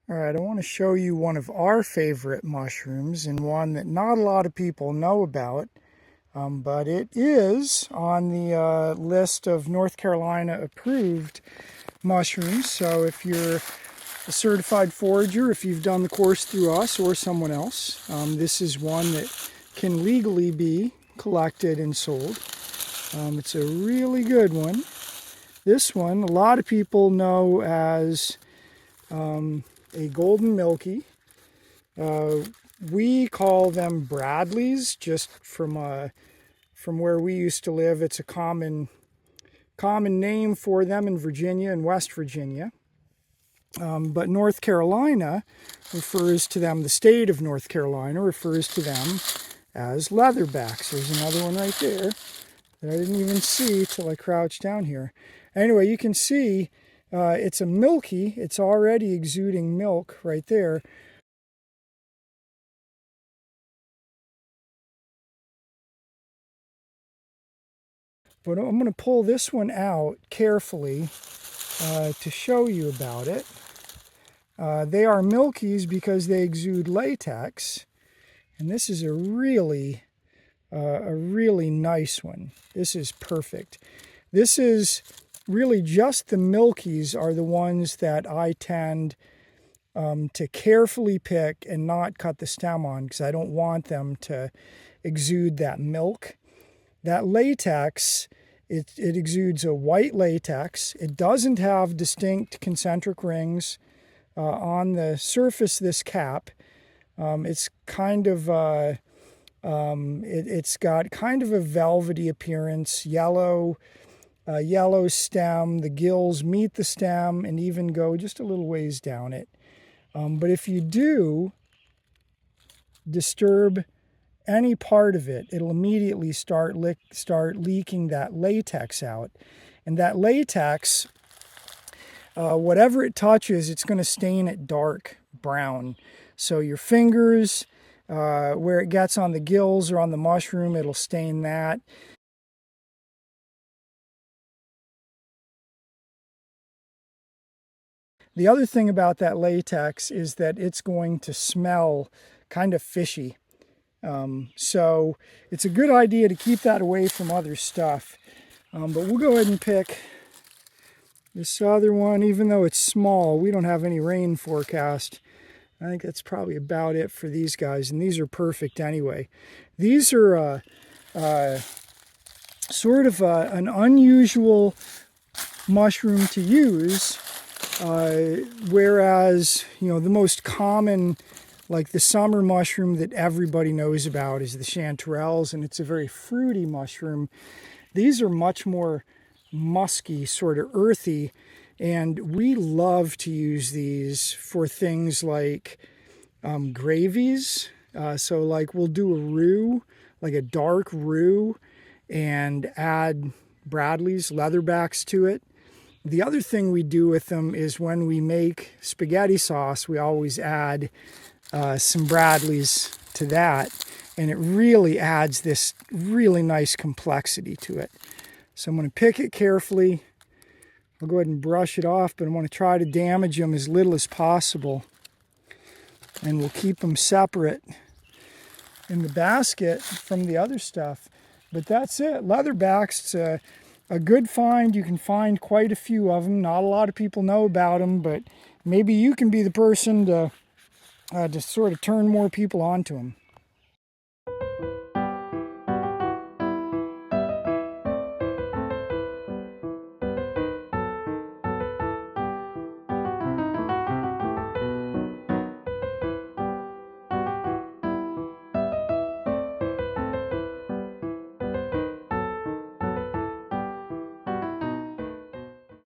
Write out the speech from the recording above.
All right, I want to show you one of our favorite mushrooms and one that not a lot of people know about, but it is on the list of North Carolina approved mushrooms. So if you're a certified forager, if you've done the course through us or someone else, this is one that can legally be collected and sold. It's a really good one. This one, a lot of people know as a golden milky. We call them Bradleys, just from where we used to live. It's a common name for them in Virginia and West Virginia. But North Carolina refers to them, the state of North Carolina refers to them as leatherbacks. There's another one right there that I didn't even see till I crouched down here. Anyway, you can see it's a milky. It's already exuding milk right there. But I'm going to pull this one out carefully to show you about it. They are milkies because they exude latex. And this is a really nice one. This is perfect. This is really just the milkies are the ones that I tend to carefully pick and not cut the stem on, because I don't want them to exude that milk. That latex, it exudes a white latex. It doesn't have distinct concentric rings on the surface of this cap. It's kind of it's got kind of a velvety appearance, yellow stem. The gills meet the stem and even go just a little ways down it. But if you do disturb any part of it, it'll immediately start leaking that latex out. And that latex, whatever it touches, it's going to stain it dark brown. So your fingers, where it gets on the gills or on the mushroom, it'll stain that. The other thing about that latex is that it's going to smell kind of fishy. So it's a good idea to keep that away from other stuff. But we'll go ahead and pick this other one. Even though it's small, we don't have any rain forecast. I think that's probably about it for these guys, and these are perfect anyway. These are sort of an unusual mushroom to use, whereas, the most common, like the summer mushroom that everybody knows about, is the chanterelles, and it's a very fruity mushroom. These are much more musky, sort of earthy, and we love to use these for things like gravies. So like we'll do a roux, like a dark roux, and add Bradleys, leatherbacks to it. The other thing we do with them is when we make spaghetti sauce, we always add some Bradleys to that, and it really adds this really nice complexity to it. So I'm going to pick it carefully. I'll go ahead and brush it off, but I want to try to damage them as little as possible, and we'll keep them separate in the basket from the other stuff. But that's it. Leatherbacks, it's a good find. You can find quite a few of them. Not a lot of people know about them, but maybe you can be the person to sort of turn more people onto them.